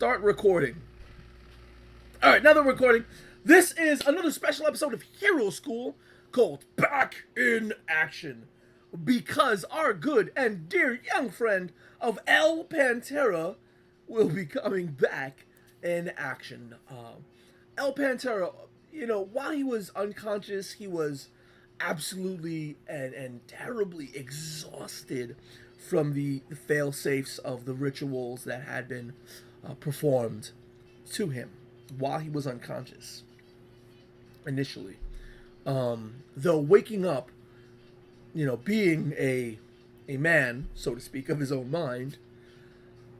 Start recording. All right, now that we're recording, this is another special episode of Hero School called Back in Action. Because our good and dear young friend of El Pantera will be coming back in action. El Pantera, while he was unconscious, he was absolutely and terribly exhausted from the fail safes of the rituals that had been performed to him while he was unconscious initially. Though waking up, being a man, so to speak, of his own mind,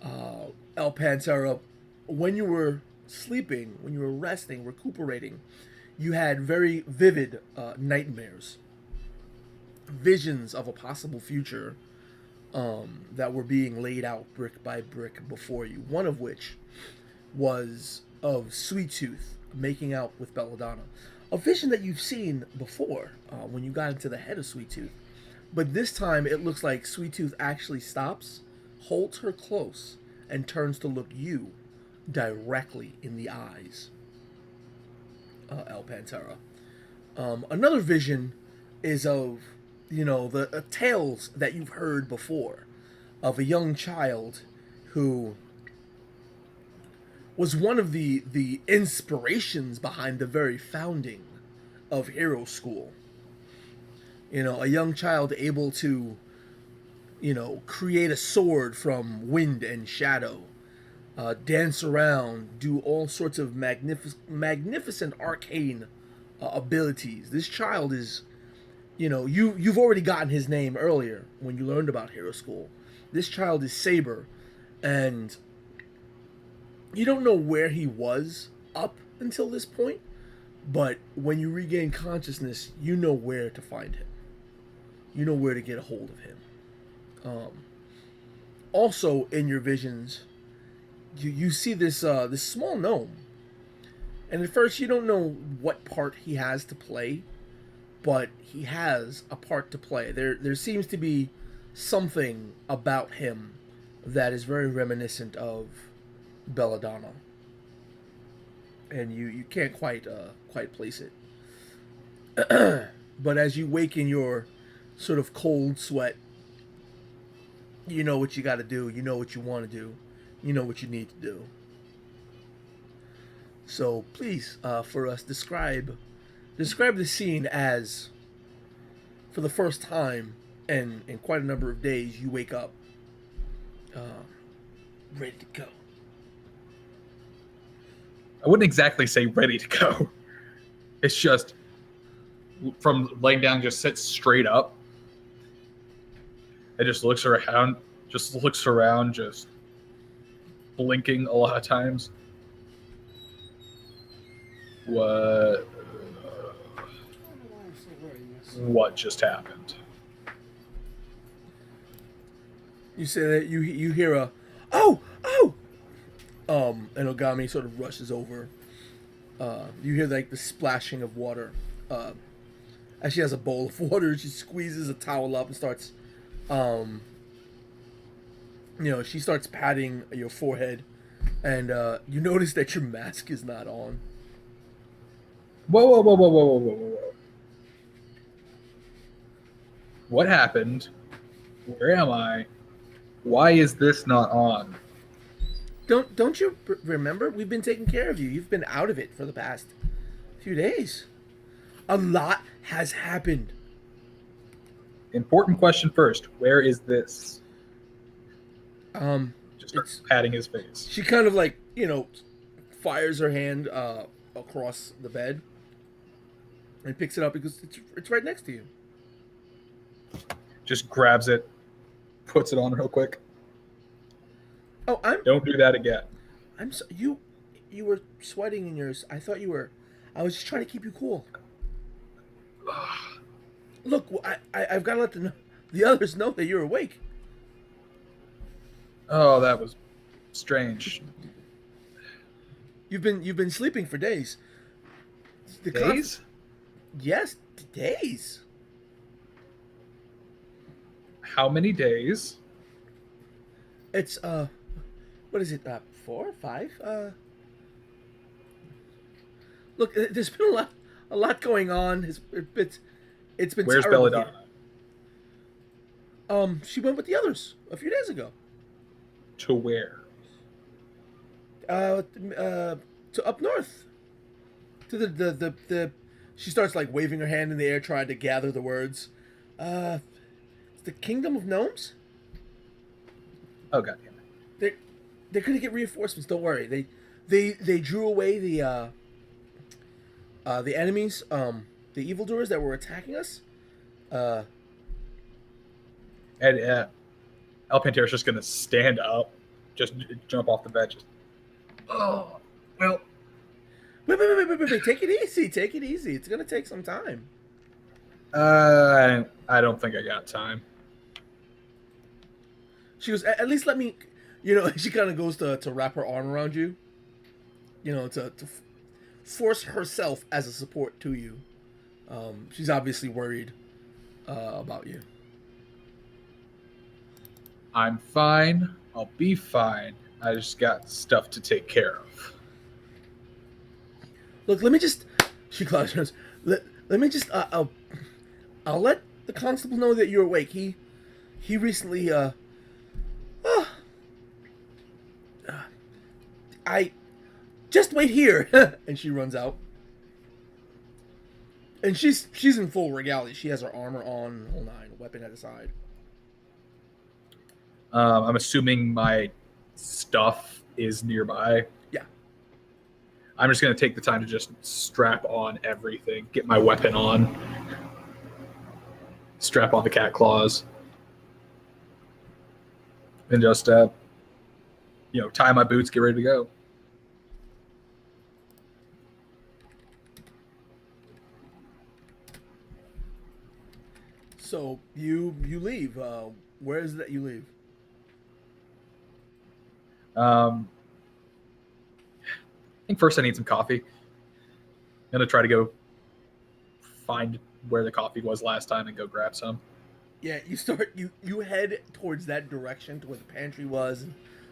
El Pantera, when you were sleeping, when you were resting, recuperating, you had very vivid nightmares, visions of a possible future that were being laid out brick by brick before you. One of which was of Sweet Tooth making out with Belladonna. A vision that you've seen before when you got into the head of Sweet Tooth. But this time it looks like Sweet Tooth actually stops, holds her close, and turns to look you directly in the eyes, El Pantera. Another vision is of, the tales that you've heard before of a young child who was one of the inspirations behind the very founding of Hero School. A young child able to, create a sword from wind and shadow, dance around, do all sorts of magnificent arcane abilities. This child is, you've already gotten his name earlier when you learned about Hero School. This child is Saber, and you don't know where he was up until this point, but when you regain consciousness, you know where to find him. You know where to get a hold of him. Also, in your visions, you see this small gnome, and at first you don't know what part he has to play, but he has a part to play. There seems to be something about him that is very reminiscent of Belladonna, and you can't quite place it. But as you wake in your sort of cold sweat, you know what you got to do. You know what you want to do. You know what you need to do. So please, for us, describe the scene as, for the first time in quite a number of days, you wake up ready to go. I wouldn't exactly say ready to go. It's just from laying down, just sits straight up. It just looks around, just blinking a lot of times. What just happened? You say that you hear a oh. And Ogami sort of rushes over. You hear like the splashing of water. As she has a bowl of water, she squeezes a towel up and starts, she starts patting your forehead, and you notice that your mask is not on. Whoa. What happened? Where am I? Why is this not on? Don't you remember? We've been taking care of you. You've been out of it for the past few days. A lot has happened. Important question first. Where is this? Just starts patting his face. She kind of like, fires her hand across the bed and picks it up because it's right next to you. Just grabs it, puts it on real quick. Oh, Don't do that again. I'm so you were sweating in yours. I thought you were. I was just trying to keep you cool. Look, I've got to let the others know that you're awake. Oh, that was strange. You've been sleeping for days. Days? Yes, days. How many days? It's what is it? 4, 5. Look, there's been a lot going on. It's been Where's terrible here. Belladonna? She went with the others a few days ago. To where? Uh, to up north. To the. She starts like waving her hand in the air, trying to gather the words. It's the Kingdom of Gnomes. Oh god damn it. They're gonna get reinforcements. Don't worry. They drew away the enemies, the evildoers that were attacking us. And El Pantera's just gonna stand up, just jump off the bed. Just, oh, well. Wait. Take it easy. Take it easy. It's gonna take some time. I don't think I got time. She goes, at least let me, you know, she kind of goes to wrap her arm around you, you know, to force herself as a support to you. She's obviously worried about you. I'm fine. I'll be fine. I just got stuff to take care of. Look, let me just, she claps, let me just, I'll let the constable know that you're awake. He recently, I just wait here. And she runs out. And she's in full regalia. She has her armor on, whole nine, weapon at her side. I'm assuming my stuff is nearby. Yeah. I'm just gonna take the time to just strap on everything, get my weapon on, strap on the cat claws, and just tie my boots, get ready to go. So you leave. Where is it that you leave? I think first I need some coffee. I'm gonna try to go find where the coffee was last time and go grab some. Yeah, you head towards that direction to where the pantry was,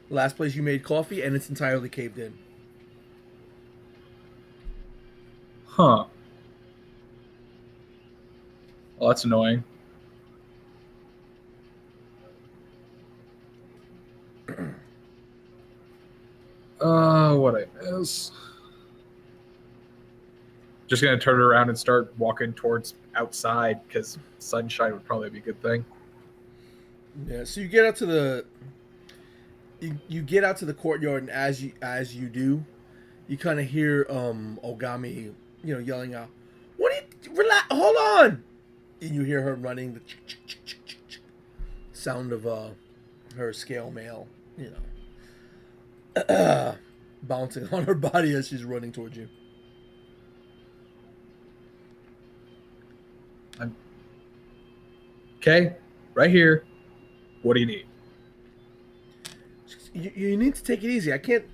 the last place you made coffee, and it's entirely caved in. Huh. Well, that's annoying. What I miss? Just gonna turn around and start walking towards outside because sunshine would probably be a good thing. Yeah, so you get out to the you get out to the courtyard, and as you do, you kind of hear Ogami, yelling out, "What are you? Relax, hold on!" And you hear her running, the sound of her scale mail, bouncing on her body as she's running towards you. Okay, right here. What do you need? You need to take it easy. I can't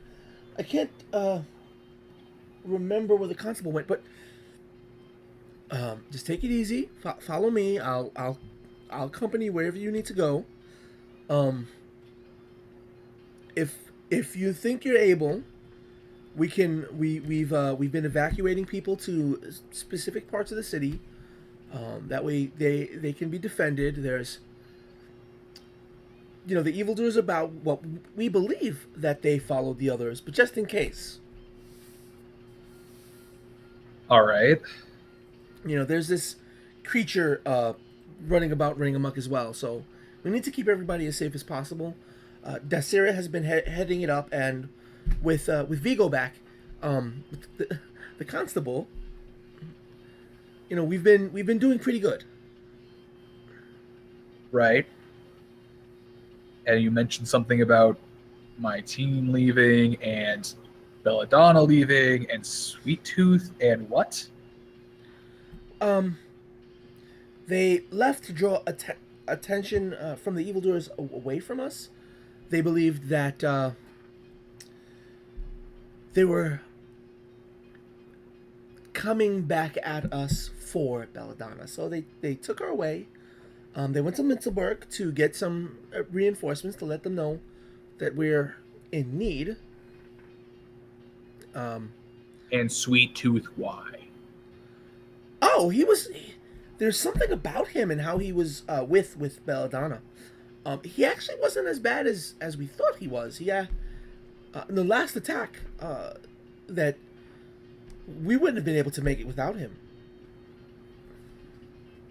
remember where the constable went, but just take it easy. Follow me. I'll accompany you wherever you need to go. If you think you're able, we've been evacuating people to specific parts of the city. That way they can be defended. There's the evildoers about what we believe that they followed the others, but just in case. All right. There's this creature running amok as well, so we need to keep everybody as safe as possible. Dasira has been heading it up, and with Vigo back, the constable, we've been doing pretty good. Right. And you mentioned something about my team leaving and Belladonna leaving and Sweet Tooth and what? They left to draw attention from the evildoers away from us. They believed that they were coming back at us for Belladonna. So they took her away. They went to Minzelberg to get some reinforcements to let them know that we're in need. And Sweet Tooth, why? Oh, there's something about him and how he was with Belladonna. He actually wasn't as bad as we thought he was. In the last attack, that we wouldn't have been able to make it without him.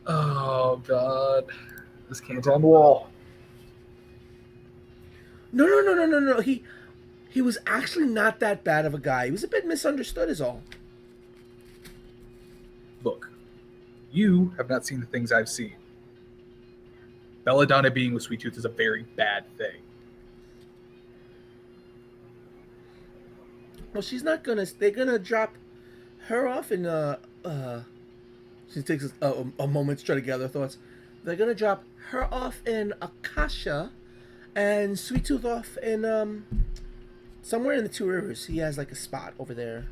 Oh God, this can't end well. No. He was actually not that bad of a guy. He was a bit misunderstood, is all. Look, you have not seen the things I've seen. Belladonna being with Sweet Tooth is a very bad thing. Well, she's not gonna. They're gonna drop her off in She takes a moment to try to gather thoughts. They're gonna drop her off in Akasha, and Sweet Tooth off in somewhere in the Two Rivers. He has like a spot over there.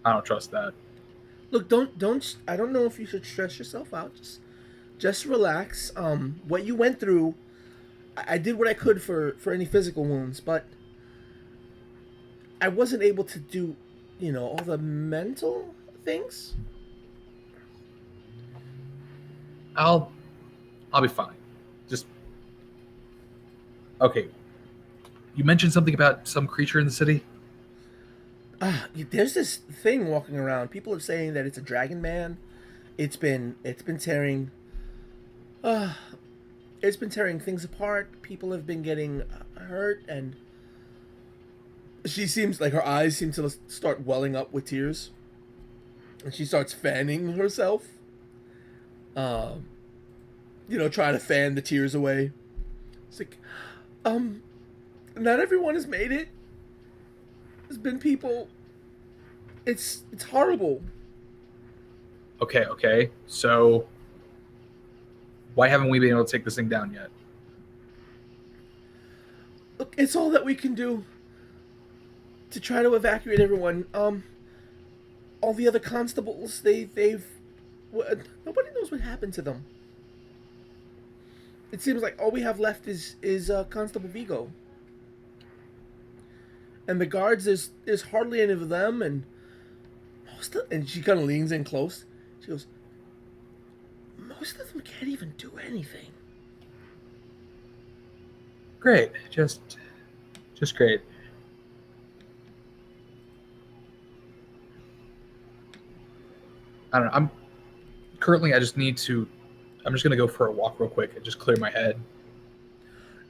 I don't trust that. Look, don't. I don't know if you should stress yourself out. Just relax. What you went through, I did what I could for any physical wounds, but I wasn't able to do, all the mental things. I'll be fine. Just okay. You mentioned something about some creature in the city. There's this thing walking around. People are saying that it's a dragon man. It's been tearing. It's been tearing things apart. People have been getting hurt, and she seems like her eyes seem to start welling up with tears, and she starts fanning herself. Trying to fan the tears away. It's like, not everyone has made it. There's been people. It's horrible. Okay. So why haven't we been able to take this thing down yet? Look, it's all that we can do to try to evacuate everyone. All the other constables, nobody knows what happened to them. It seems like all we have left is Constable Vigo. And the guards, there's hardly any of them, and and she kind of leans in close. She goes, most of them can't even do anything. Great, just great. I don't know. I just need to. I'm just gonna go for a walk real quick and just clear my head.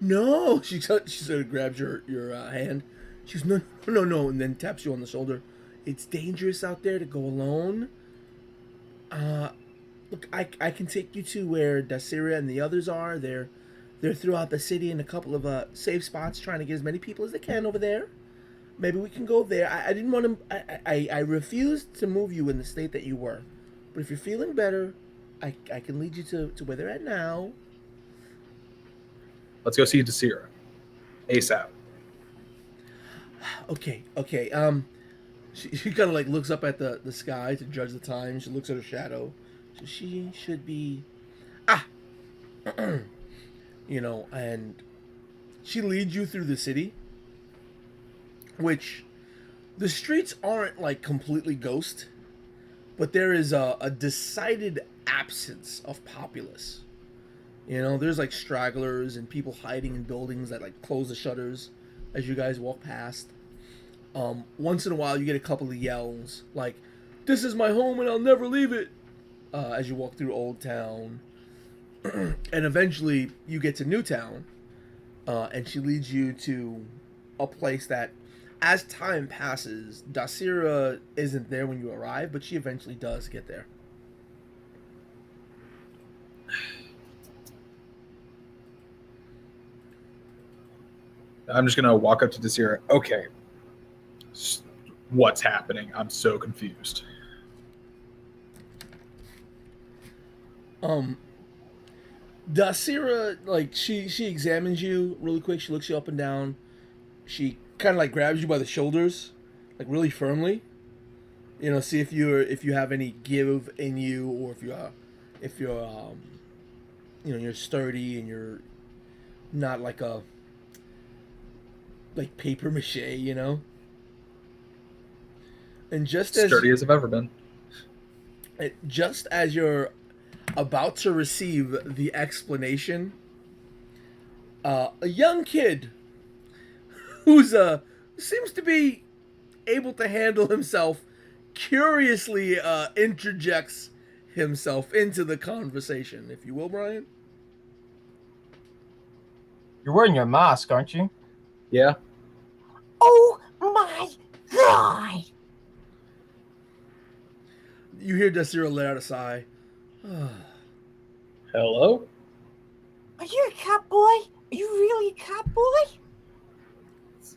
No, she sort of grabs your hand. She goes, no, and then taps you on the shoulder. It's dangerous out there to go alone. Look, I can take you to where Dasira and the others are. They're throughout the city in a couple of safe spots, trying to get as many people as they can over there. Maybe we can go there. I didn't want to. I refused to move you in the state that you were. But if you're feeling better, I can lead you to where they're at now. Let's go see Dasira. ASAP. Okay. She kind of like looks up at the sky to judge the time. She looks at her shadow. So she should be, and she leads you through the city, which the streets aren't like completely ghost, but there is a decided absence of populace. There's like stragglers and people hiding in buildings that like close the shutters as you guys walk past. Once in a while, you get a couple of yells like, "This is my home and I'll never leave it," as you walk through Old Town. And eventually, you get to Newtown, and she leads you to a place that, as time passes, Dasira isn't there when you arrive, but she eventually does get there. I'm just gonna walk up to Dasira. Okay, what's happening? I'm so confused. Dasira, like she examines you really quick. She looks you up and down. She kind of like grabs you by the shoulders, like really firmly. See if you have any give in you, or if you're you're sturdy and not like a like paper mache, you know. And Sturdy as I've ever been. just as you're about to receive the explanation, a young kid who's seems to be able to handle himself curiously interjects himself into the conversation, if you will, Brian. You're wearing your mask, aren't you? Yeah. Oh my god! You hear Desira let out a sigh. Hello? Are you a cat boy? Are you really a cat boy?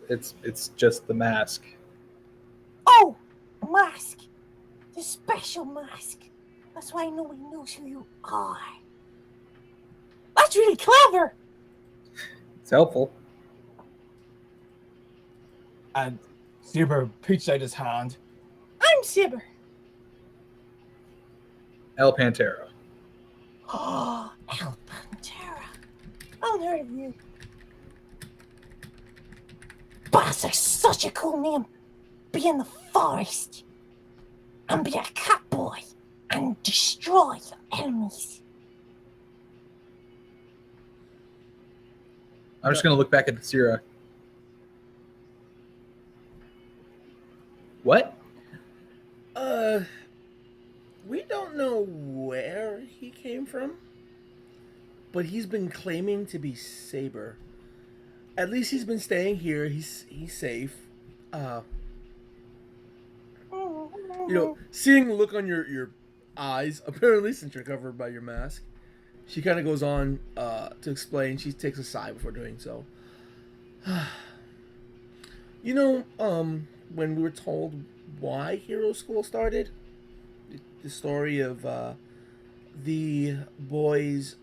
It's just the mask. Oh, a mask. The special mask. That's why nobody knows who you are. That's really clever. It's helpful. And Saber puts out his hand. I'm Sibber. El Pantera. Oh, El Pantera. I've heard of you. But it's like such a cool name. Be in the forest. And be a cat boy. And destroy your enemies. I'm just gonna look back at the Sierra. What? We don't know where he came from, but he's been claiming to be Saber. At least he's been staying here. He's safe. You know, seeing the look on your eyes, apparently since you're covered by your mask, she kind of goes on to explain. She takes a sigh before doing so. You know, when we were told why Hero School started, the story of the boys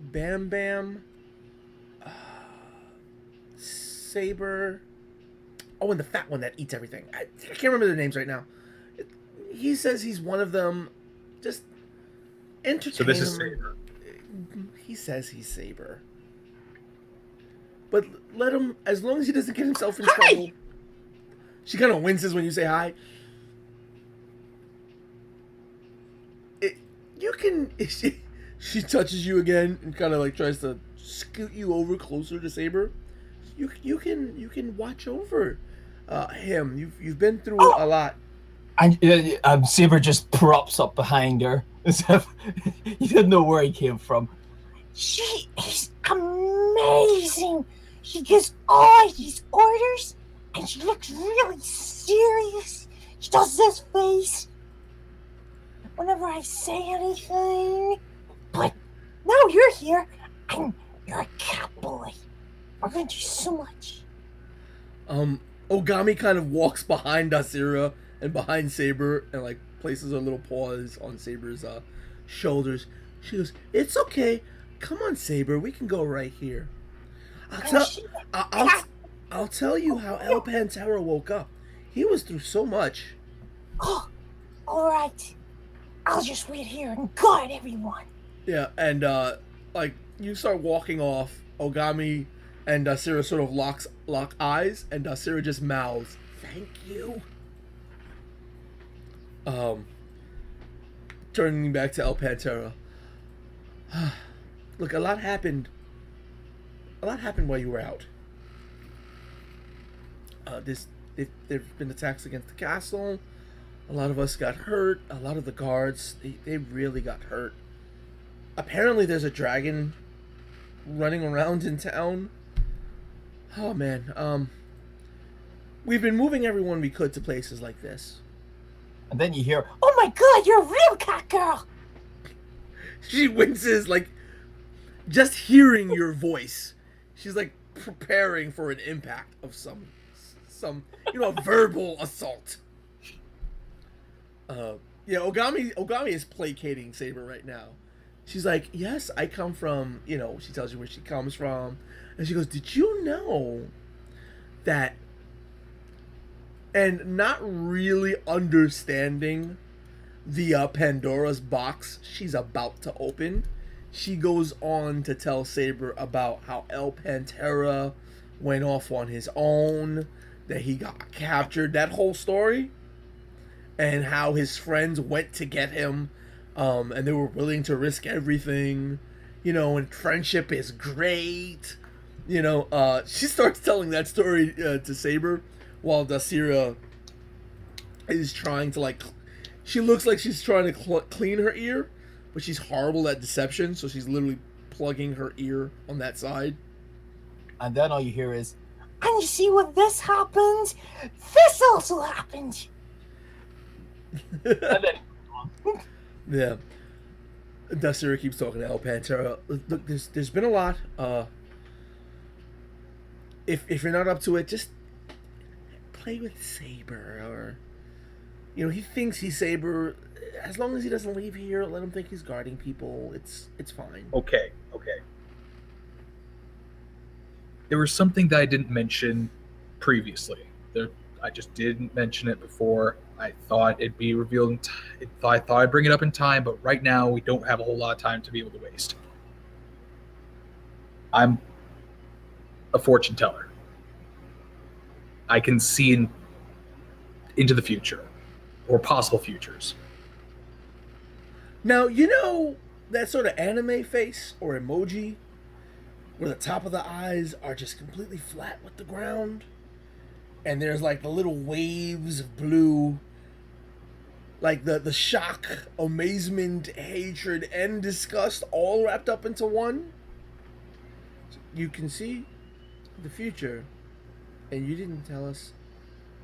Bam Bam, Saber, oh, and the fat one that eats everything. I can't remember their names right now. He says he's one of them. Just entertain So this is him. Saber. He says he's Saber. But let him, as long as he doesn't get himself in trouble. She kind of winces when you say hi. You can. She touches you again and kind of like tries to scoot you over closer to Saber. You can watch over him. You've been through a lot. And Saber just props up behind her as if he didn't know where he came from. She is amazing. She gives all these orders, and she looks really serious. She does this face whenever I say anything. But now you're here, and you're a cat boy. We're going to do so much. Ogami kind of walks behind Asira and behind Saber and like places her little paws on Saber's shoulders. She goes, "It's okay. Come on, Saber. We can go right here. I'll tell you how El Pantera woke up. He was through so much." Oh, all right. I'll just wait here and guard everyone. Yeah, and like you start walking off, Ogami and Asira sort of lock eyes, and Asira just mouths, "Thank you." Turning back to El Pantera. Look, a lot happened. A lot happened while you were out. There've been attacks against the castle. A lot of us got hurt. A lot of the guards, they really got hurt. Apparently, there's a dragon running around in town. Oh man, we've been moving everyone we could to places like this. And then you hear, Oh my god, you're a real cat girl. She winces, like, just hearing your voice. She's like preparing for an impact of some verbal assault. Yeah, Ogami is placating Saber right now. She's like, "Yes, I come from," she tells you where she comes from. And she goes, "Did you know that," and not really understanding the Pandora's box she's about to open, she goes on to tell Saber about how El Pantera went off on his own, that he got captured, that whole story, and how his friends went to get him, and they were willing to risk everything, and friendship is great. She starts telling that story to Saber while Dasira is trying to, she looks like she's trying to clean her ear, but she's horrible at deception, so she's literally plugging her ear on that side. And then all you hear is, And you see when this happens, this also happens. and then Yeah. Dasira keeps talking to El Pantera. Look, there's been a lot. If you're not up to it, just play with Saber, or he thinks he's Saber. As long as he doesn't leave here, let him think he's guarding people. It's fine. Okay. There was something that I didn't mention previously. I just didn't mention it before. I thought it'd be revealed. I thought I'd bring it up in time, but right now we don't have a whole lot of time to be able to waste. I'm a fortune teller. I can see into the future, or possible futures. Now, that sort of anime face or emoji where the top of the eyes are just completely flat with the ground, and there's the little waves of blue, the shock, amazement, hatred, and disgust all wrapped up into one. You can see the future, and you didn't tell us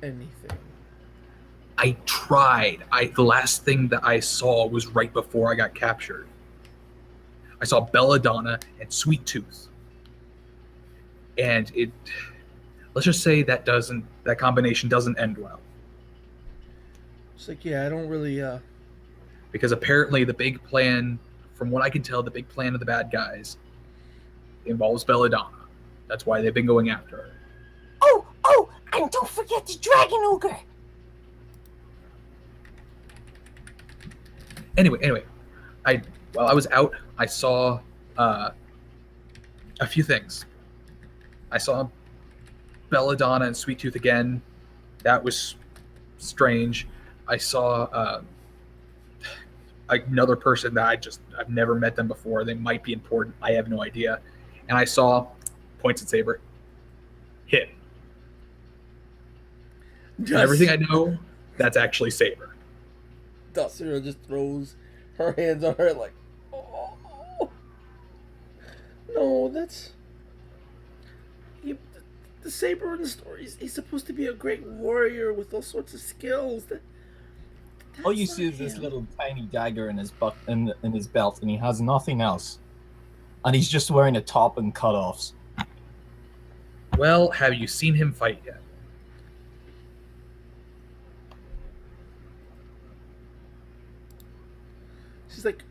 anything. I tried. The last thing that I saw was right before I got captured. I saw Belladonna and Sweet Tooth. And let's just say that combination doesn't end well. It's I don't really, Because apparently the big plan, from what I can tell, the big plan of the bad guys involves Belladonna. That's why they've been going after her. Oh, and don't forget the Dragon Ogre. Anyway, while I was out, I saw a few things. I saw Belladonna and Sweet Tooth again. That was strange. I saw another person that I've never met them before. They might be important. I have no idea. And I saw, points at Saber, hit. Everything I know, that's actually Saber. Dasira just throws her hands on her oh. No, that's... The Saber in the story, he's supposed to be a great warrior with all sorts of skills. all you see is this little tiny dagger in his in his belt, and he has nothing else. And he's just wearing a top and cutoffs. Well, have you seen him fight yet? She's like,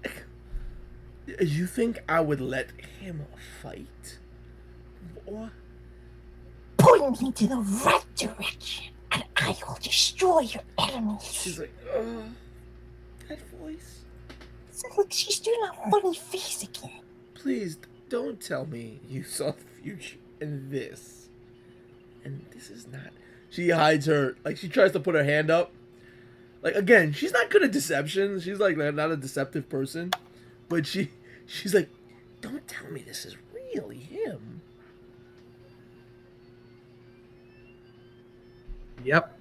you think I would let him fight? What? Point me to the right direction, and I will destroy your enemies. She's like, that voice? So look, she's doing a funny face again. Please don't tell me you saw the future in this. And this is not. She hides her, she tries to put her hand up. Again, she's not good at deception. She's not a deceptive person. But she's like, don't tell me this is really him. Yep.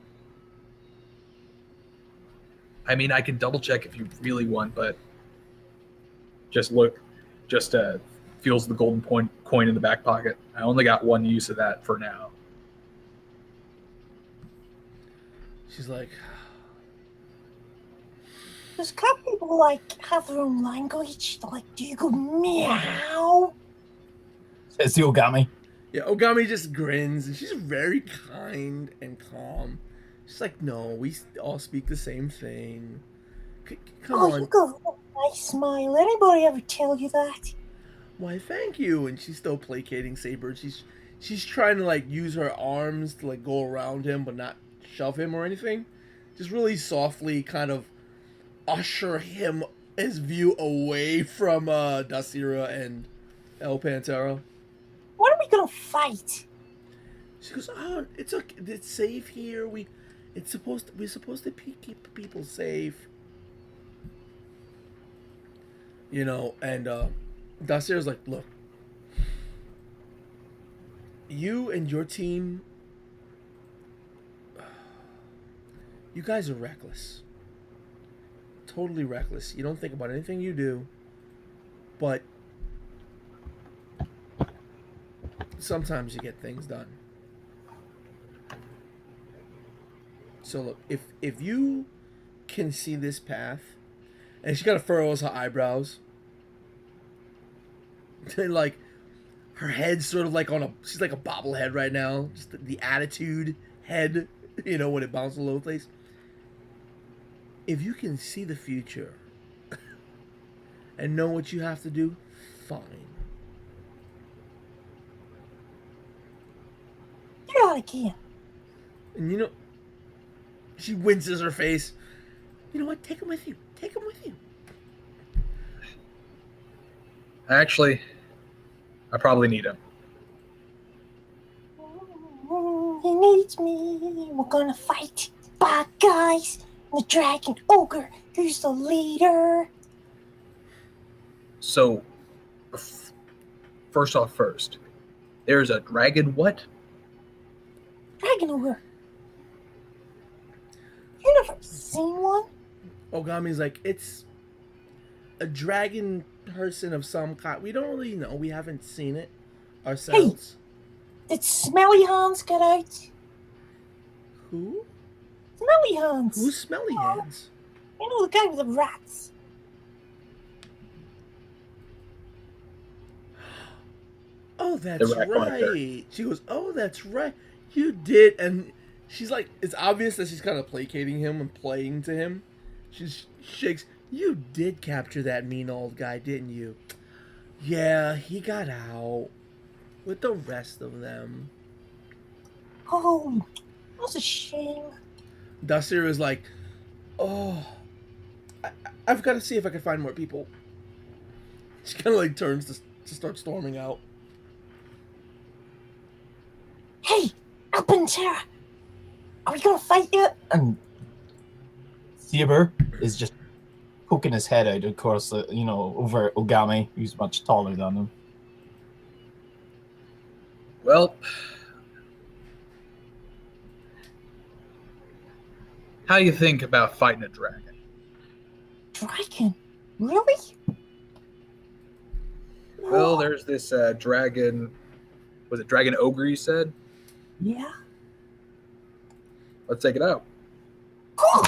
I mean, I can double check if you really want, but just look. Just feels the golden coin in the back pocket. I only got one use of that for now. She's like, Does cat people have their own language? Do you go meow? Says the Ogami. yeah, Ogami just grins, and she's very kind and calm. She's like, no, we all speak the same thing. Come Oh, on. you got a nice smile. Anybody ever tell you that? Why, thank you. And she's still placating Saber. She's trying to use her arms to go around him, but not shove him or anything. Just really softly kind of usher him his view away from Dasira and El Pantera. What are we gonna fight? She goes, "Oh, it's okay. It's safe here. We're supposed to keep people safe." You know, and Dasira's like, "Look, you and your team, you guys are reckless. Totally reckless. You don't think about anything you do, but sometimes you get things done. So look, if you can see this path," and she kind of furrows her eyebrows, and like her head's sort of like she's like a bobblehead right now, just the attitude head, you know, when it bounces all over the place. If you can see the future and know what you have to do, fine. Get out again. And you know, she winces her face. You know what? Take him with you. Take him with you. Actually, I probably need him. He needs me. We're gonna fight bad guys. The dragon ogre. Who's the leader? So, first off, there's a dragon. What? Dragon ogre. You never seen one? Ogami's like, it's a dragon person of some kind. We don't really know. We haven't seen it ourselves. Did Smelly Hans get out? Who? Smelly Hans. Who's Smelly Hands? You know, the guy with the rats. Oh, that's rat collector. right. She goes, oh, that's right. You did. And she's like, it's obvious that she's kind of placating him and playing to him. She shakes. You did capture that mean old guy, didn't you? Yeah, he got out with the rest of them. Oh, that's a shame. Dasir is like, oh, I've got to see if I can find more people. She kind of like turns to start storming out. Hey, Alpantera, are we gonna fight yet? And Saber is just poking his head out, of course, you know, over Ogami, who's much taller than him. Well, how you think about fighting a dragon? Dragon? Really? Well, there's this dragon. Was it Dragon Ogre? You said. Yeah. Let's take it out. Cool.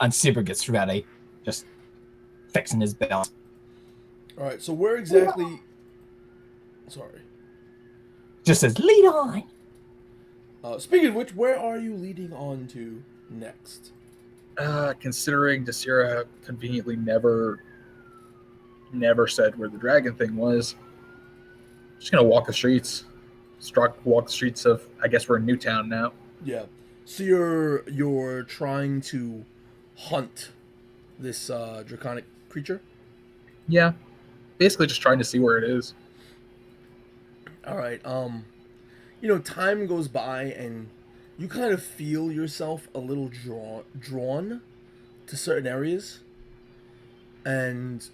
And Saber gets ready, just fixing his belt. All right, so where exactly? Sorry. Just says, Lead on. Speaking of which, where are you leading on to next? Considering Dasira conveniently never said where the dragon thing was, just gonna walk the streets. Walk the streets of. I guess we're in Newtown now. Yeah. So you're trying to hunt this draconic creature. Yeah, basically just trying to see where it is. All right. You know, time goes by and you kind of feel yourself a little drawn to certain areas, and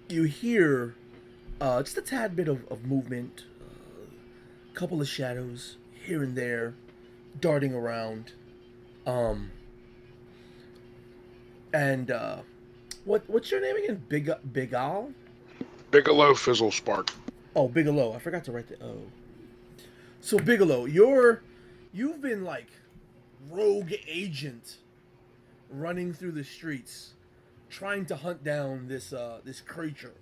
you hear just a tad bit of movement, a couple of shadows here and there, darting around. And what's your name again? Big Al? Bigelow Fizzle Spark. Oh, Bigelow. I forgot to write the O. So Bigelow, you've been like rogue agent running through the streets trying to hunt down this creature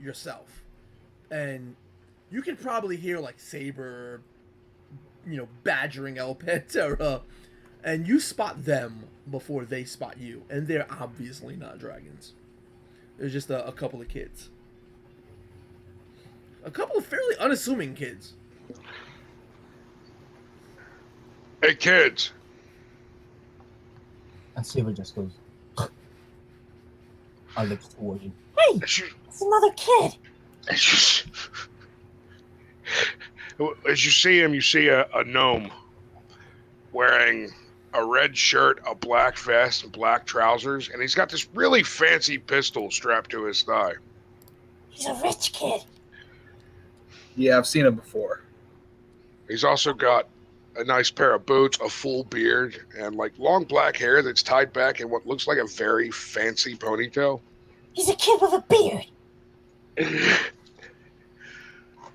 yourself. And you can probably hear like Saber, you know, badgering El Pantera, and you spot them before they spot you, and they're obviously not dragons. They're just a couple of kids. A couple of fairly unassuming kids. Hey kids, And Saber just goes. I look toward you. Hey, As you, it's another kid. as you see him, you see a gnome wearing a red shirt, a black vest, and black trousers, and he's got this really fancy pistol strapped to his thigh. He's a rich kid. Yeah, I've seen him before. He's also got a nice pair of boots, a full beard, and like long black hair that's tied back in what looks like a very fancy ponytail. He's a kid with a beard.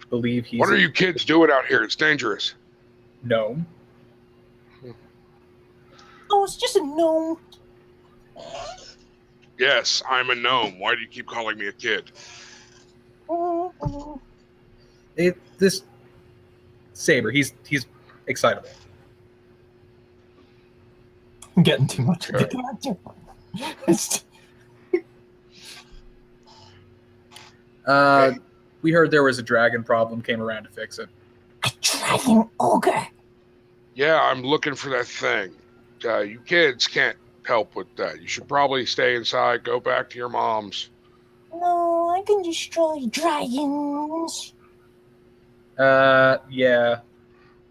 Believe he's What are you kids doing out here? It's dangerous. gnome. Oh, it's just a gnome. Yes, I'm a gnome. Why do you keep calling me a kid? Mm-mm. This Saber, he's excitable. I'm getting too much of the Okay. character. We heard there was a dragon problem. Came around to fix it. A dragon ogre. Yeah, I'm looking for that thing. You kids can't help with that. You should probably stay inside, go back to your moms. No, I can destroy dragons. Yeah.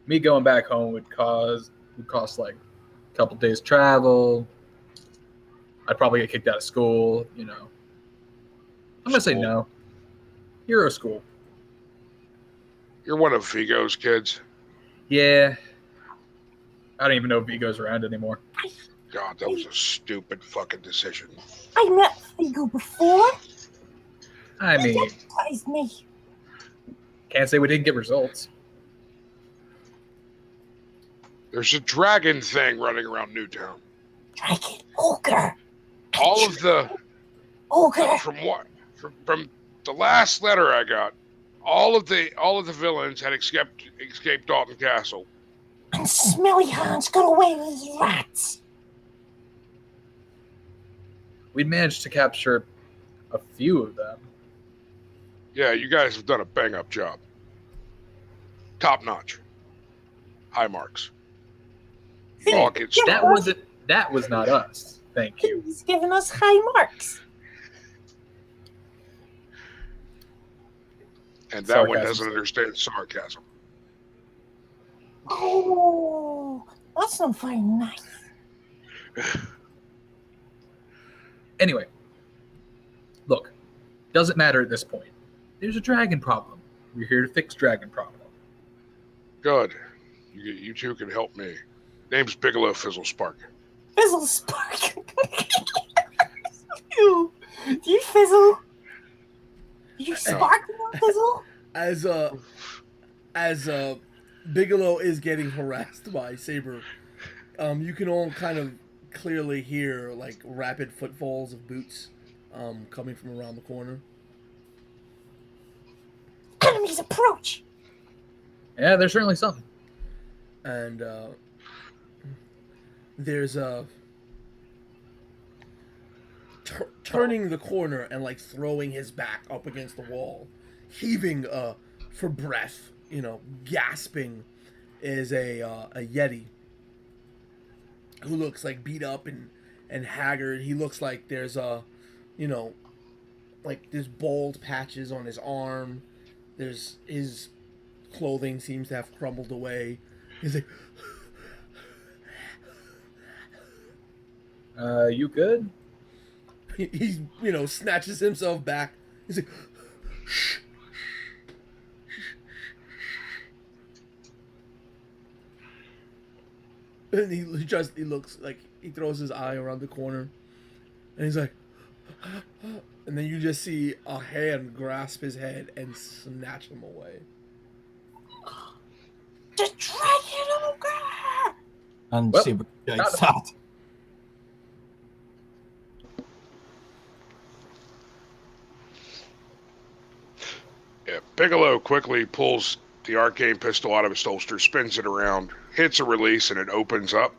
Me going back home would cost like a couple days travel. I'd probably get kicked out of school, you know. I'm gonna say School. no. Hero school. You're one of Vigo's kids. Yeah. I don't even know if Vigo's around anymore. God, that was a stupid fucking decision. I met Figo before. I He mean, advertised me. can't say we didn't get results. There's a dragon thing running around Newtown. Dragon ogre. All of the Ogre. from the last letter I got, all of the villains had escaped Dalton Castle. And Smelly Hans got away with his rats. We managed to capture a few of them. Yeah, you guys have done a bang up job. Top notch. High marks. All kids. That was not us. Thank you. He's giving us high marks. And that one Sarcasm. doesn't understand sarcasm. Oh, that's not very nice. Anyway, look, doesn't matter at this point. There's a dragon problem. We're here to fix dragon problem. Good. You two can help me. Name's Bigelow Fizzle Spark. Fizzle spark. Do you fizzle? You spark or fizzle? As Bigelow is getting harassed by Saber, you can all kind of clearly hear like rapid footfalls of boots coming from around the corner. Enemies approach. Yeah, there's certainly something. And there's a turning the corner and like throwing his back up against the wall, heaving for breath, you know, gasping, is a Yeti who looks like beat up and haggard. He looks like there's you know, like there's bald patches on his arm. There's his clothing seems to have crumbled away. He's like, You good? he you know, snatches himself back. He's like, shh. And he looks like he throws his eye around the corner, and he's like, and then you just see a hand grasp his head and snatch him away. The dragon ogre. And Well, Saber not shouts a- out. Yeah, Bigelow quickly pulls the arcane pistol out of his holster, spins it around, hits a release, and it opens up.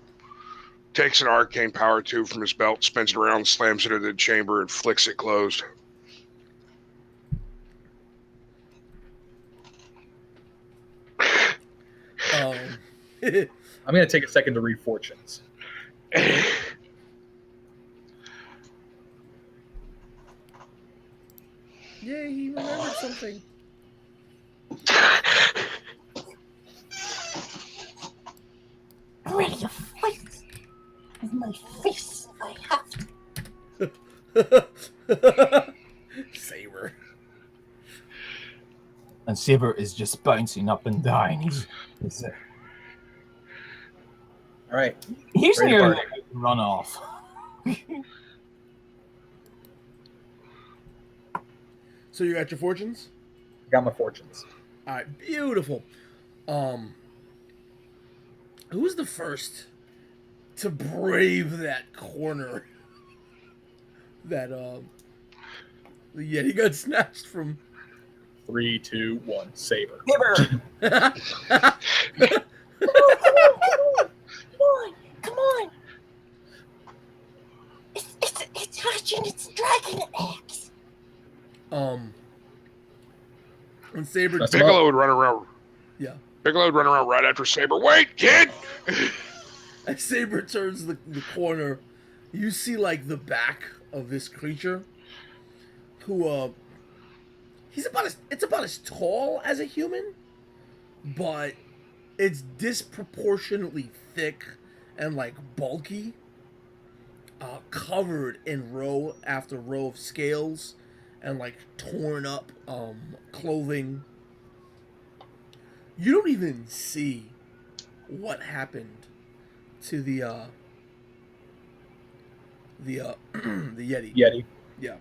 Takes an arcane power tube from his belt, spins it around, slams it into the chamber, and flicks it closed. I'm gonna take a second to read fortunes. Yay, he remembered something. I'm ready to fight with my face if I have to. Saber. And Saber is just bouncing up and down. He's All right. he's Ready to nearly party. about to run off. So you're at your fortunes? Got my fortunes. All right, beautiful. Who's the first to brave that corner that the Yeti got snatched from? 3, 2, 1. Saber. Saber! Come on! It's hatching its dragon eggs. When Saber That's Piccolo would run around. yeah, Piccolo would run around right after Saber. Wait, kid! as Saber turns the corner, you see like the back of this creature, who it's about as tall as a human, but it's disproportionately thick and like bulky, covered in row after row of scales and like torn up clothing. You don't even see what happened to the the Yeti. Yeti. Yeah.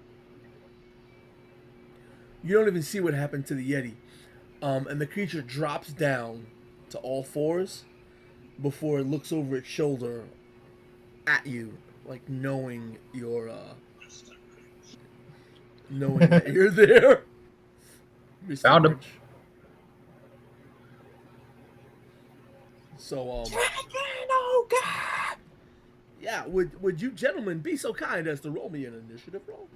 You don't even see what happened to the Yeti. And the creature drops down to all fours before it looks over its shoulder at you, like knowing you're knowing that you're there. Mr. Found him. Rich. So Dragon ogre! yeah, would you gentlemen be so kind as to roll me an initiative roll?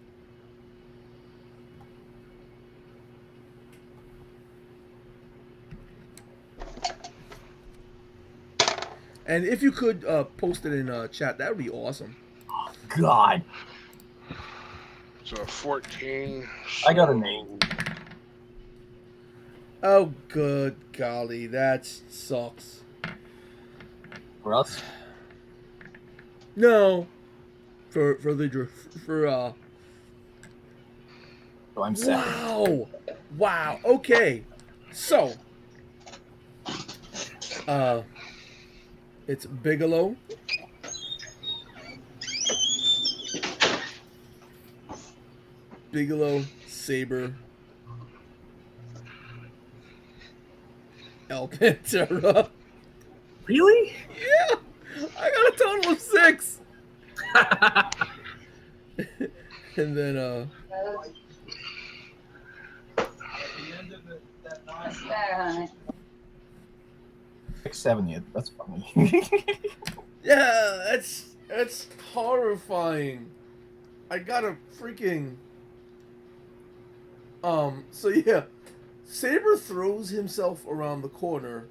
And if you could post it in chat, that would be awesome. God. So 14. I got a name. Oh, good golly, that sucks. For us? No, for so I'm sad. wow. Okay, so it's Bigelow, Saber, El Pantera. Really? Yeah, I got a total of 6. And then 670. That's funny. yeah, that's horrifying. I got a freaking so yeah, Saber throws himself around the corner,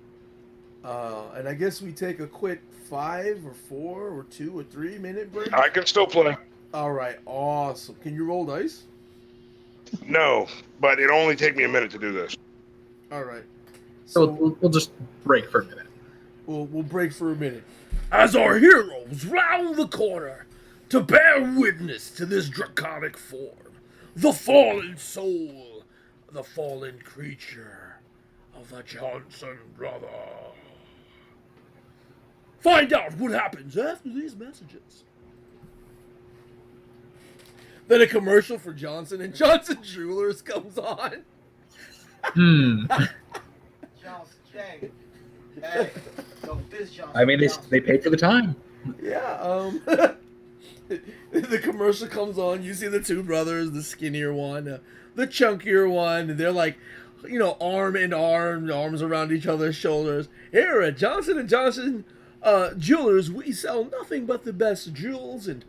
and I guess we take a quick 5 or 4 or 2 or 3 minute break. I can still play. All right, awesome. Can you roll dice? No, but it'll only take me a minute to do this. All right. So So we'll just break for a minute. we'll break for a minute. As our heroes round the corner to bear witness to this draconic form, the fallen soul, the fallen creature of the Johnson brother. Find out what happens after these messages. Then a commercial for Johnson and Johnson Jewelers comes on. Hey, yo, Biz Johnson. I mean, they paid for the time. Yeah, the commercial comes on. You see the two brothers, the skinnier one, the chunkier one. And they're like, arm in arm, arms around each other's shoulders. Here at Johnson and Johnson Jewelers, we sell nothing but the best jewels and,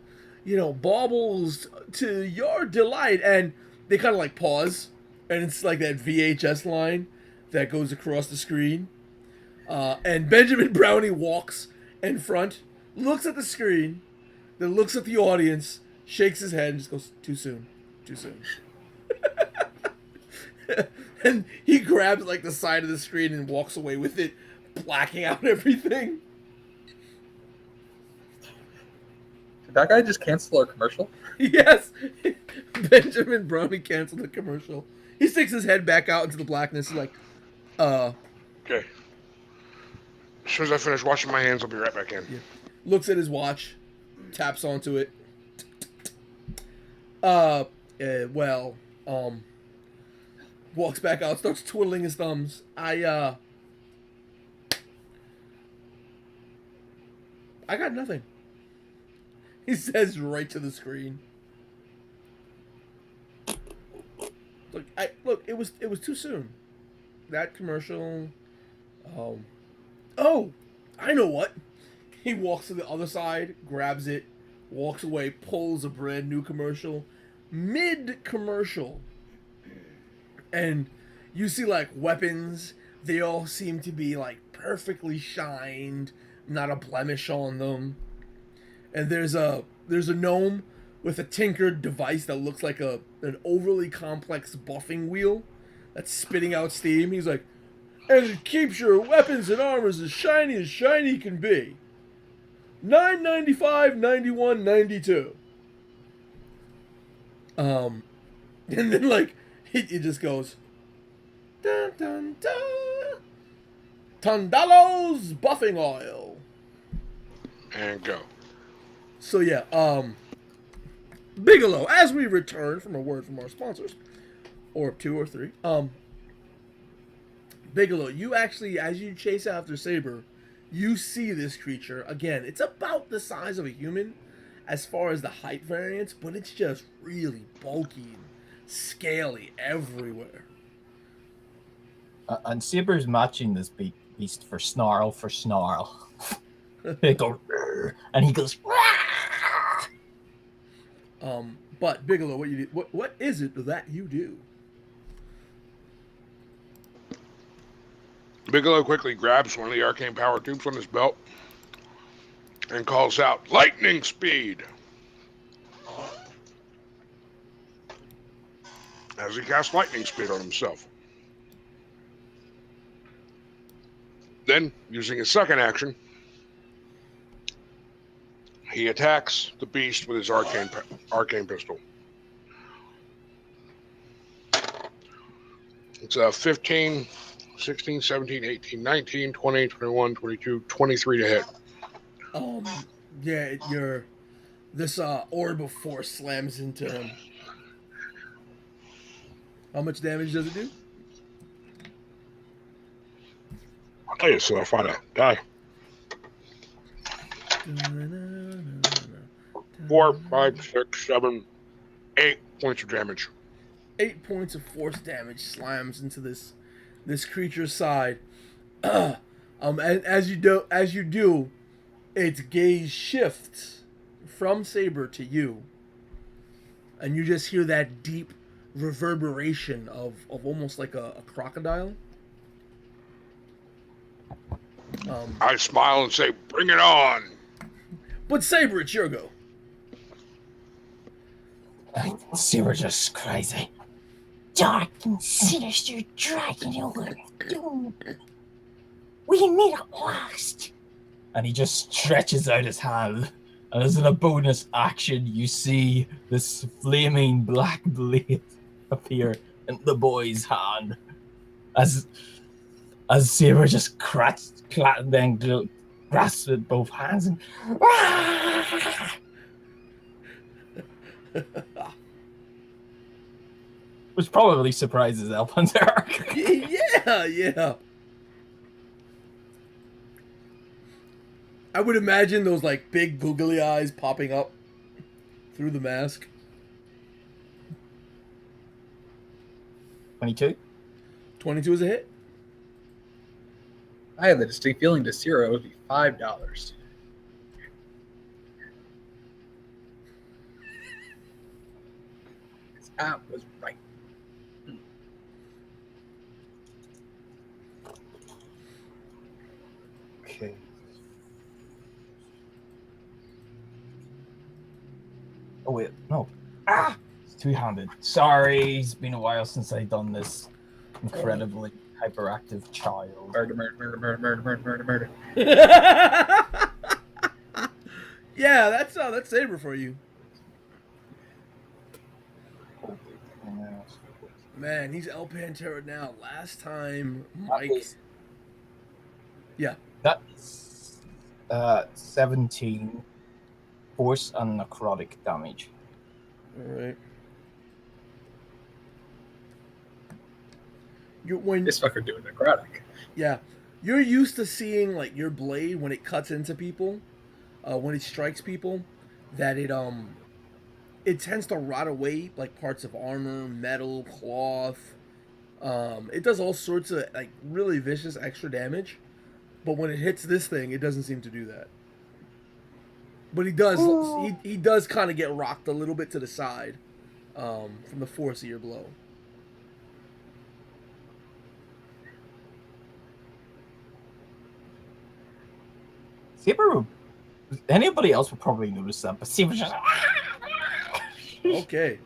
baubles to your delight. And they kind of like pause, and it's like that VHS line that goes across the screen. And Benjamin Brownie walks in front, looks at the screen, then looks at the audience, shakes his head, and just goes, "Too soon, too soon." And he grabs like the side of the screen and walks away with it, blacking out everything. Did that guy just cancel our commercial? Yes, Benjamin Brownie canceled the commercial. He sticks his head back out into the blackness. He's like, Okay. As soon as I finish washing my hands, I'll be right back in. Yeah. Looks at his watch, taps onto it. Walks back out, starts twiddling his thumbs. I got nothing. He says right to the screen. Look, it was too soon. That commercial. Oh, I know what. He walks to the other side, grabs it, walks away, pulls a brand new commercial, mid-commercial. And you see, like, weapons. They all seem to be, like, perfectly shined, not a blemish on them. And there's a gnome with a tinkered device that looks like an overly complex buffing wheel that's spitting out steam. He's like, and it keeps your weapons and armors as shiny can be. $9.95, $91.92. And then like it just goes, dun dun dun, Tondalo's buffing oil. And go. So yeah, Bigelow, as we return from a word from our sponsors, or 2 or 3, Bigelow, you actually, as you chase after Saber, you see this creature. Again, it's about the size of a human as far as the height variance, but it's just really bulky and scaly everywhere. And Saber's matching this beast for snarl. They go, "Rrr," and he goes, "Rrr." But Bigelow, what is it that you do? Bigelow quickly grabs one of the arcane power tubes on his belt and calls out, "Lightning speed!" As he casts lightning speed on himself. Then, using his second action, he attacks the beast with his arcane pistol. It's a 15, 16, 17, 18, 19, 20, 21, 22, 23 to hit. Yeah, this orb of force slams into him. How much damage does it do? I'll tell you so if I die. 4, 5, 6, 7, 8 points of damage. 8 points of force damage slams into this creature's side. And as you do, its gaze shifts from Saber to you, and you just hear that deep reverberation of almost like a crocodile. I smile and say, "Bring it on!" But Saber, it's your go. Saber just crazy. Dark and sinister dragon over doom. We made it last. And he just stretches out his hand. And as in a bonus action, you see this flaming black blade appear in the boy's hand. As Saber just grasps with both hands and which probably surprises Elpanzer. Yeah. I would imagine those like big googly eyes popping up through the mask. 22. 22 is a hit. I have the distinct feeling to Zero would be $5. His app was right. Okay. Oh wait, no. It's two-handed. Sorry, it's been a while since I've done this. incredibly hyperactive child. Murder, murder, murder, murder, murder, murder, murder, murder. Yeah, that's Saber for you. Man, he's El Pantera now. Last time, Mike. Yeah. That's 17 force and necrotic damage. All right. When This fucker doing necrotic. Yeah, you're used to seeing like your blade when it cuts into people, when it strikes people, that it tends to rot away like parts of armor, metal, cloth. It does all sorts of like really vicious extra damage, but when it hits this thing, it doesn't seem to do that. But he does he does kind of get rocked a little bit to the side, from the force of your blow. Saber, anybody else would probably notice that, but Saber's just. Okay.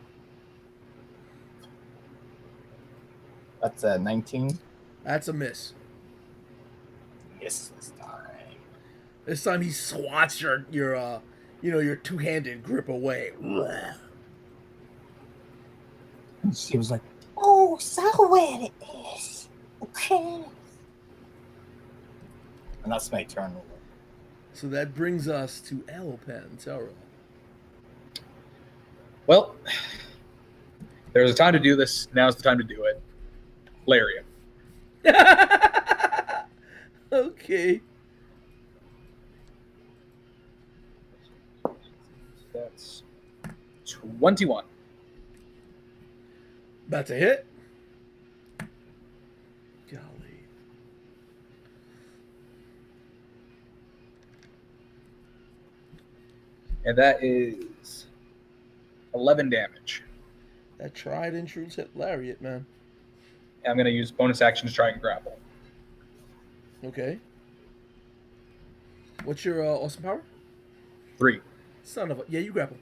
That's 19. That's a miss. Yes, this time. This time he swats your your two-handed grip away. She was like, Oh, so where it is. Okay. and that's my turn. So that brings us to El Pantera. Well, there's a time to do this. Now's the time to do it. Lariat. Okay. That's 21. About to hit. Golly. And that is 11 damage. That tried and true hit lariat, man. And I'm going to use bonus action to try and grapple. Okay. What's your awesome power? 3. Son of a... Yeah, you grapple.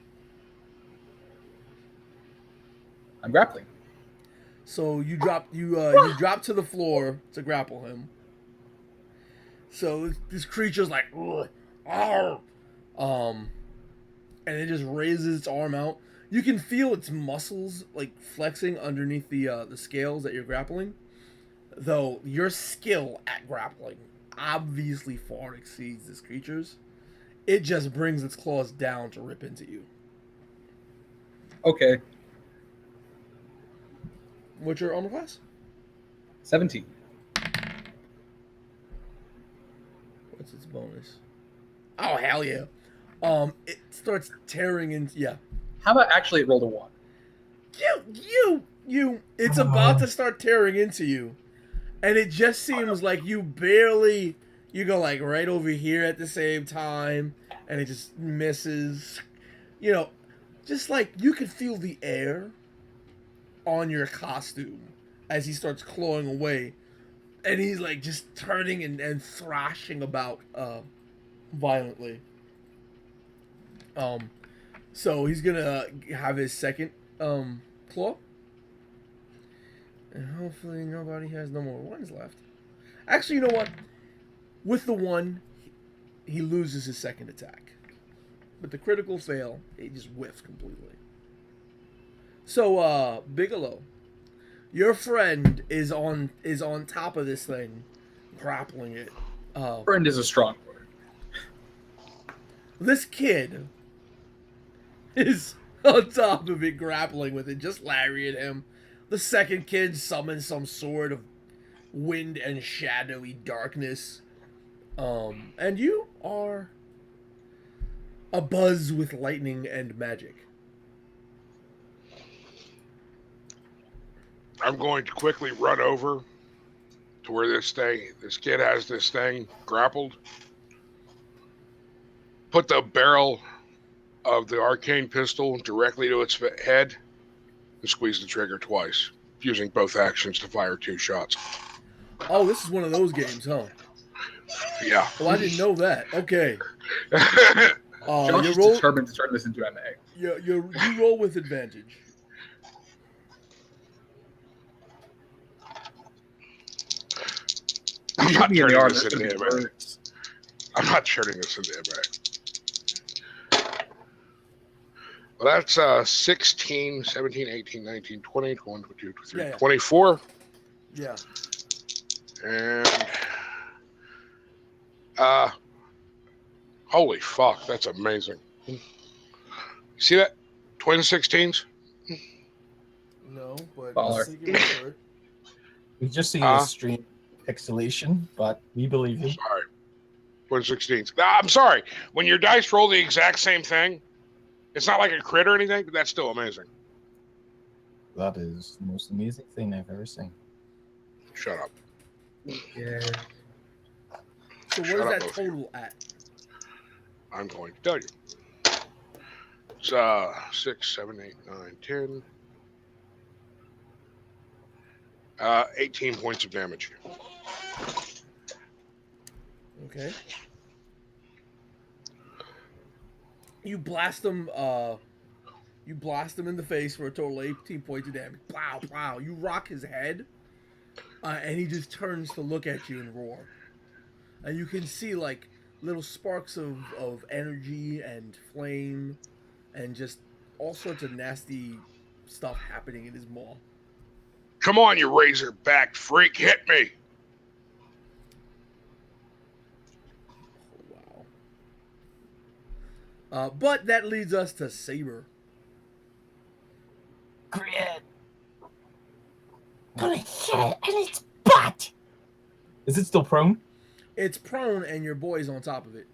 I'm grappling. So you drop you drop to the floor to grapple him. So this creature's like, "Ugh, arr," and it just raises its arm out. You can feel its muscles like flexing underneath the scales that you're grappling. Though your skill at grappling obviously far exceeds this creature's. It just brings its claws down to rip into you. Okay. What's your armor class? 17. What's its bonus? Oh, hell yeah. It starts tearing into... Yeah. How about actually it rolled a 1? It's about to start tearing into you. And it just seems like you barely... You go like right over here at the same time. And it just misses. You know, just like you could feel the air on your costume as he starts clawing away. And he's like just turning and thrashing about violently. So he's gonna have his second claw. And hopefully nobody has no more ones left. Actually, you know what? With the 1, he loses his second attack. But the critical fail, he just whiffs completely. So, Bigelow, your friend is on top of this thing, grappling it. Friend is a strong word. This kid is on top of it, grappling with it, just lariat him. The second kid summons some sort of wind and shadowy darkness. And you are abuzz with lightning and magic. I'm going to quickly run over to where this kid has this thing grappled. Put the barrel of the arcane pistol directly to its head and squeeze the trigger twice, using both actions to fire 2 shots. Oh, this is one of those games, huh? Yeah. Oh, I didn't know that. Okay. Josh You is roll. determined to turn this into MA. You roll with advantage. I'm Shoot not me in the turning arm. this That's into gonna be MMA. worse. I'm not turning this into MMA. Well, that's 16, 17, 18, 19, 20, 21, 22, 23, Yeah, yeah. 24. Yeah. And holy fuck, that's amazing. See that? Twin 16s? No, but I'll Baller. take your word for it. We just see Huh? the stream pixelation, but we believe you. Sorry. Twin 16s. I'm sorry. When your dice roll the exact same thing, it's not like a crit or anything, but that's still amazing. That is the most amazing thing I've ever seen. Shut up. Yeah. So what Shut is up, that both of you. total at? I'm going to tell you. It's 6, 7, 8, 9, 10. 18 points of damage. Okay. You blast him. You blast him in the face for a total of 18 points of damage. Plow, plow. You rock his head, and he just turns to look at you and roar. And you can see like little sparks of energy and flame, and just all sorts of nasty stuff happening in his maw. Come on, you razor-backed freak. Hit me. Oh, wow. But that leads us to Saber. Grit. Gonna hit it in its butt. Is it still prone? It's prone, and your boy's on top of it.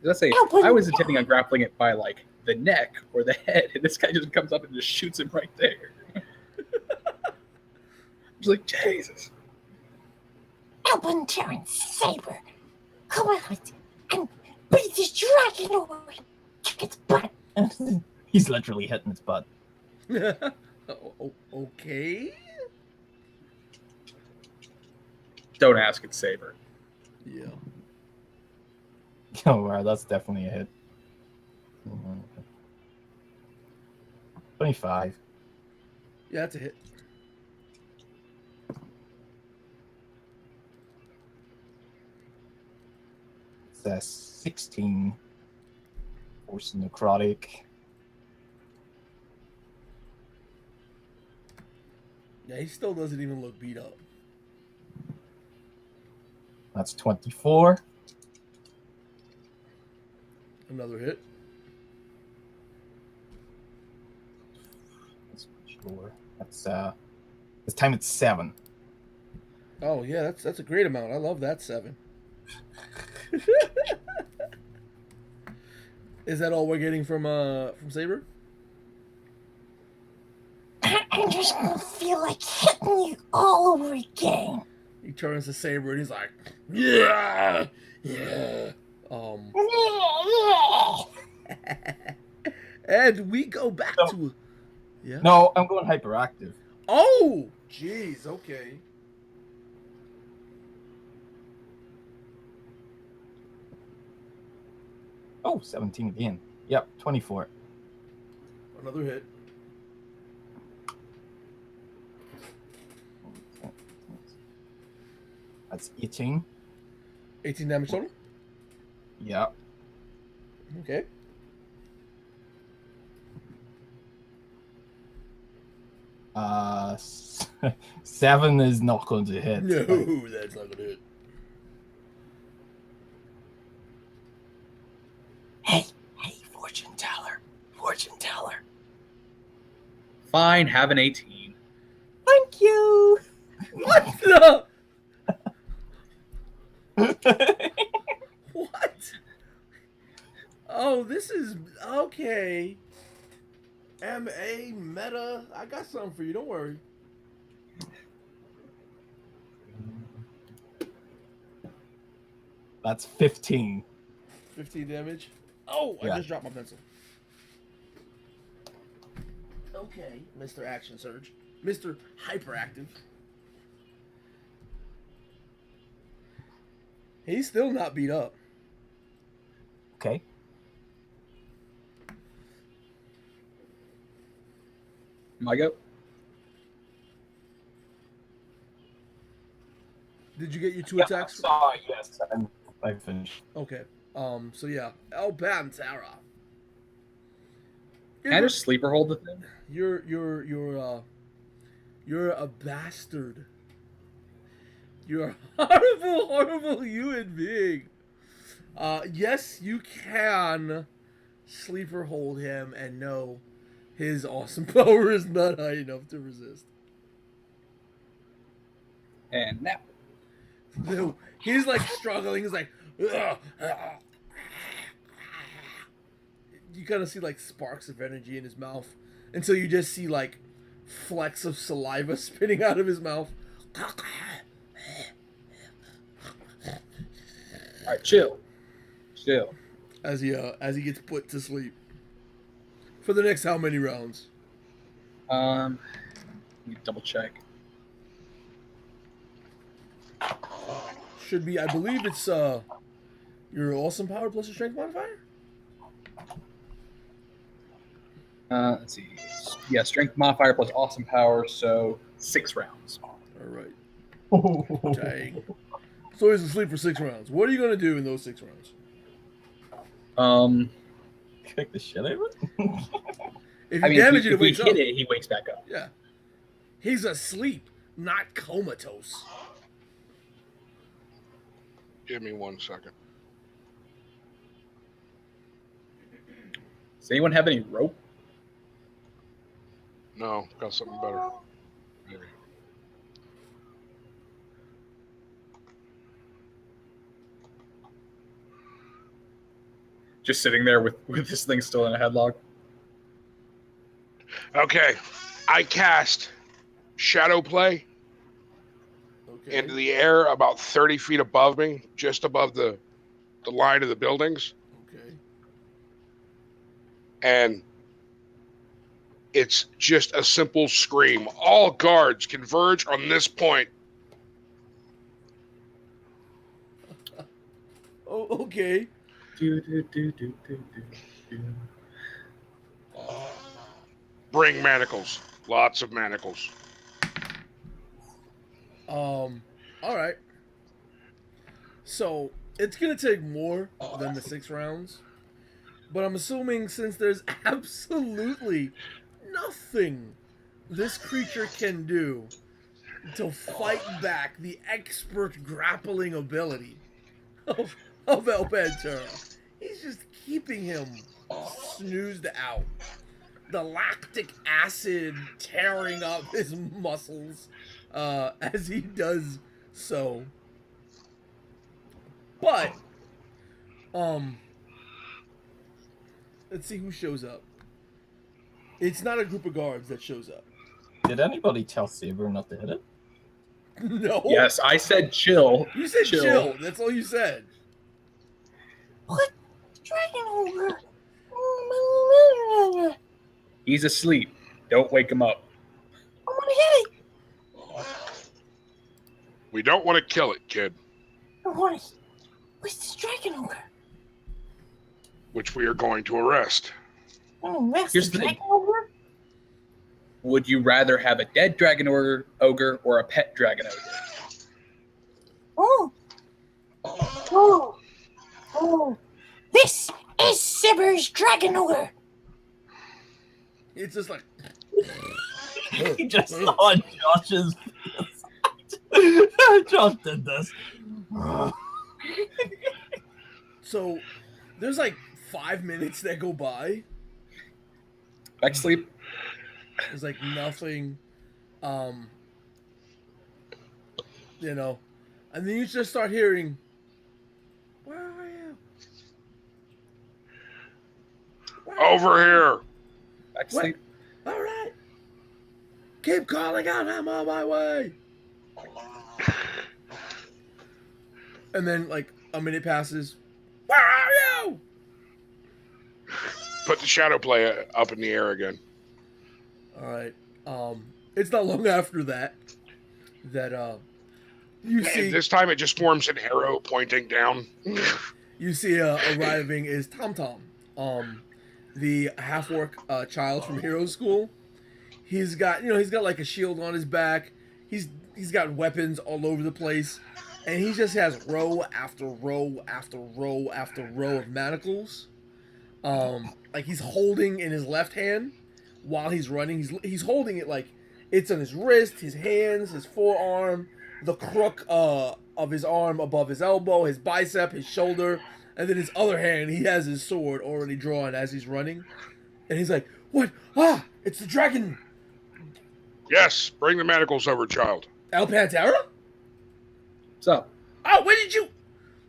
Let's say No, but- I was intending on grappling it by like the neck or the head, and this guy just comes up and just shoots him right there. I was like, Jesus. Open Terran Saber. Come out and beat this dragon over. Kick its butt. He's literally hitting its butt. Okay. Don't ask, it's Saber. Yeah. Oh wow, that's definitely a hit. 25. Yeah, that's a hit. It's a 16. Force necrotic. Yeah, he still doesn't even look beat up. That's 24. Another hit. That's sure. That's this time it's 7. Oh yeah, that's a great amount. I love that 7. Is that all we're getting from Saber? I'm just gonna feel like hitting you all over again. He turns to Saber and he's like, yeah, yeah. And we go back No. to, yeah. No, I'm going hyperactive. Oh, jeez. Okay. Oh, 17 again. Yep, 24. Another hit. That's 18. 18 damage total. Yep. Okay. Uh, 7 is not going to hit. No, that's not gonna hit. Hey, fortune teller. Fortune teller. Fine, have an 18. Thank you. What the? What? Oh, this is okay. MA meta. I got something for you. Don't worry. That's 15. 15 damage. Oh, I Yeah. just dropped my pencil. Okay, Mr. Action Surge. Mr. Hyperactive. He's still not beat up. Okay. My go. Did you get your two Yeah, attacks? yes, I finished. Okay. So yeah, El Pantera. Can I just sleeper hold the thing? You're a bastard. You're a horrible, horrible human being. Yes, you can sleeper hold him, and no, his awesome power is not high enough to resist. And now. No, he's like struggling. He's like, "Ugh, ugh." You kind of see like sparks of energy in his mouth until you just see like flecks of saliva spitting out of his mouth. Alright, chill. Chill. As he gets put to sleep for the next how many rounds? Let me double check. Should be, I believe it's your awesome power plus your strength modifier. Let's see. Yeah, strength modifier plus awesome power, so 6 rounds. All right. Dang. So he's asleep for 6 rounds. What are you gonna do in those 6 rounds? Kick the shit out of it. If I you mean, damage it, if it we wakes hit up. it, he wakes back up. Yeah. He's asleep, not comatose. Give me 1 second. Does anyone have any rope? No, got something better. Maybe. Just sitting there with this thing still in a headlock? Okay, I cast Shadow Play Okay. into the air about 30 feet above me, just above the line of the buildings. Okay. And it's just a simple scream. All guards converge on this point. Oh, okay. Bring manacles. Lots of manacles. All right. So it's gonna take more than the 6 rounds, but I'm assuming since there's absolutely nothing this creature can do to fight back the expert grappling ability of El Pantera, he's just keeping him snoozed out. The lactic acid tearing up his muscles as he does so. But, let's see who shows up. It's not a group of guards that shows up. Did anybody tell Saber not to hit it? No. Yes, I said chill. You said chill. That's all you said. What? Dragon ogre? He's asleep. Don't wake him up. I want to hit it. We don't want to kill it, kid, I want to. Where's this dragon ogre? which we are going to arrest. Oh, that's Here's the the thing. dragon ogre? Would you rather have a dead dragon ogre or a pet dragon ogre? Oh. Oh. Oh. This is Sibber's dragon ogre. It's just like He just saw Josh's. Josh did this. so. There's like 5 minutes that go by. Back to sleep. There's like nothing, you know, and then you just start hearing, "Where are you? Where are Over you?" here. Back to What? sleep. All right. Keep calling out. I'm on my way. And then like a minute passes. Where are you? Put the shadow play up in the air again. All right. It's not long after that you And see this time it just forms an arrow pointing down. arriving is Tom Tom, the half-orc child from Hero School. He's got like a shield on his back. He's got weapons all over the place. and he just has row after row after row after row of manacles. Like he's holding in his left hand while he's running. He's holding it like it's on his wrist, his hands, his forearm, the crook of his arm above his elbow, his bicep, his shoulder, and then his other hand he has his sword already drawn as he's running. And he's like, "What? Ah, it's the dragon, Yes, bring the manacles over, child. El Pantera." What's up? Oh, when did you?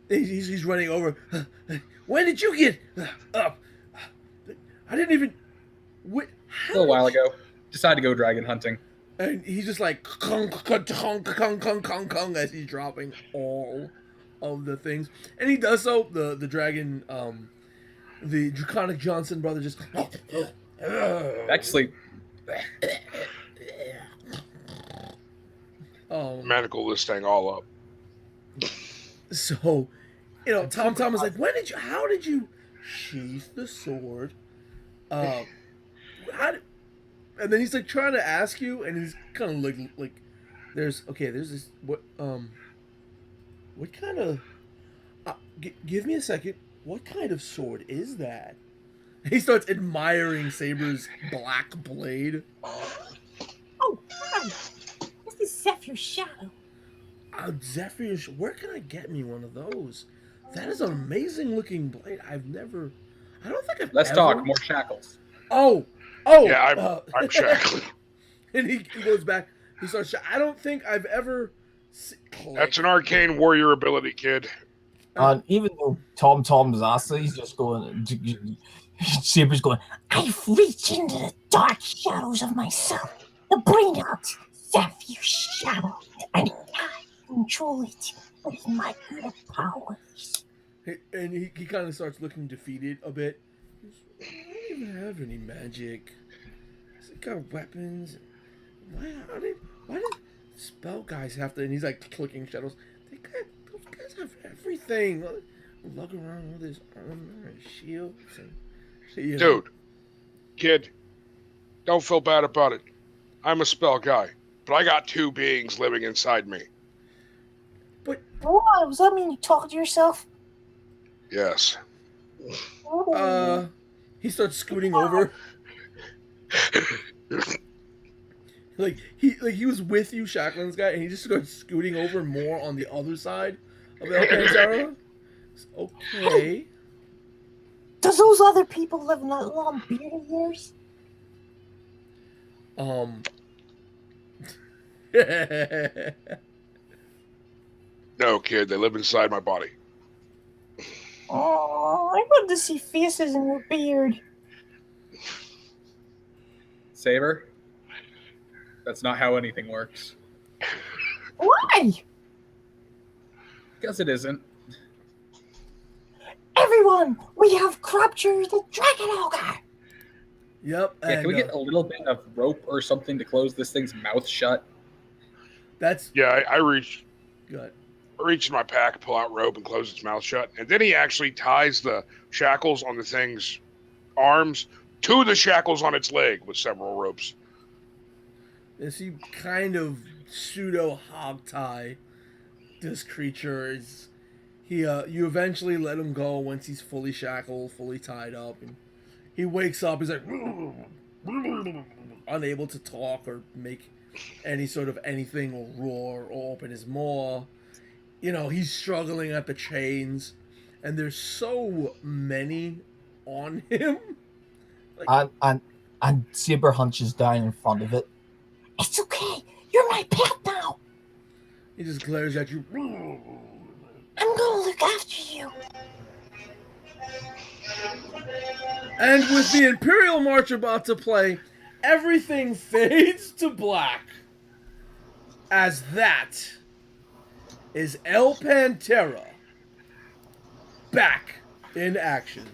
He's running over. When did you get up? I didn't even. A little while ago. Decided to go dragon hunting. And he's just like kung, kung, kung, kung, kung, kung, kung, as he's dropping all of the things, and he does so. The dragon, the Draconic Johnson brother, just Back to sleep. Manacle this thing all up. So, Tom is like, how did you sheath the sword? And then he's like trying to ask you, and he's kind of like, there's this, what kind of, give me a second, what kind of sword is that? He starts admiring Saber's black blade. Oh, hi. This is Zephyr's shadow. Zephyr, where can I get me one of those? That is an amazing looking blade. I don't think I've Let's ever... talk. More shackles. Oh! Yeah, I'm shackled. And he goes back. He starts. I don't think I've ever. That's an arcane warrior ability, kid. And even though Tom's asking, he's just going. Saber's going. I've reached into the dark shadows of myself to bring out Zephyr's shadow, and I control it with my good powers. And he kind of starts looking defeated a bit. I don't even have any magic. I got weapons. Why did spell guys have to? And he's like clicking shadows. Those guys have everything. Lug around with his armor and shields and. Dude, kid, don't feel bad about it. I'm a spell guy, but I got two beings living inside me. What? Does that mean you talk to yourself? Yes. He starts scooting over. like he was with you, Shacklin's guy, and he just starts scooting over more on the other side of El Pantera. Okay. Does those other people live in that long beard of yours? No, kid, they live inside my body. Oh, I want to see faces in your beard. Saber? That's not how anything works. Why? Because it isn't. Everyone, we have captured the Dragon Ogre. Yep. Yeah, can we get a little bit of rope or something to close this thing's mouth shut? That's I reached. good. I reach in my pack, pull out rope, and close its mouth shut. And then he actually ties the shackles on the thing's arms to the shackles on its leg with several ropes. As he kind of pseudo hog tie this creature is you eventually let him go once he's fully shackled, fully tied up, and he wakes up. He's like unable to talk or make any sort of anything or roar or open his maw. He's struggling at the chains, and there's so many on him. And Saber hunches down in front of it. It's okay. You're my pet now. He just glares at you. I'm gonna look after you. And with the Imperial March about to play, everything fades to black. As that is El Pantera back in action.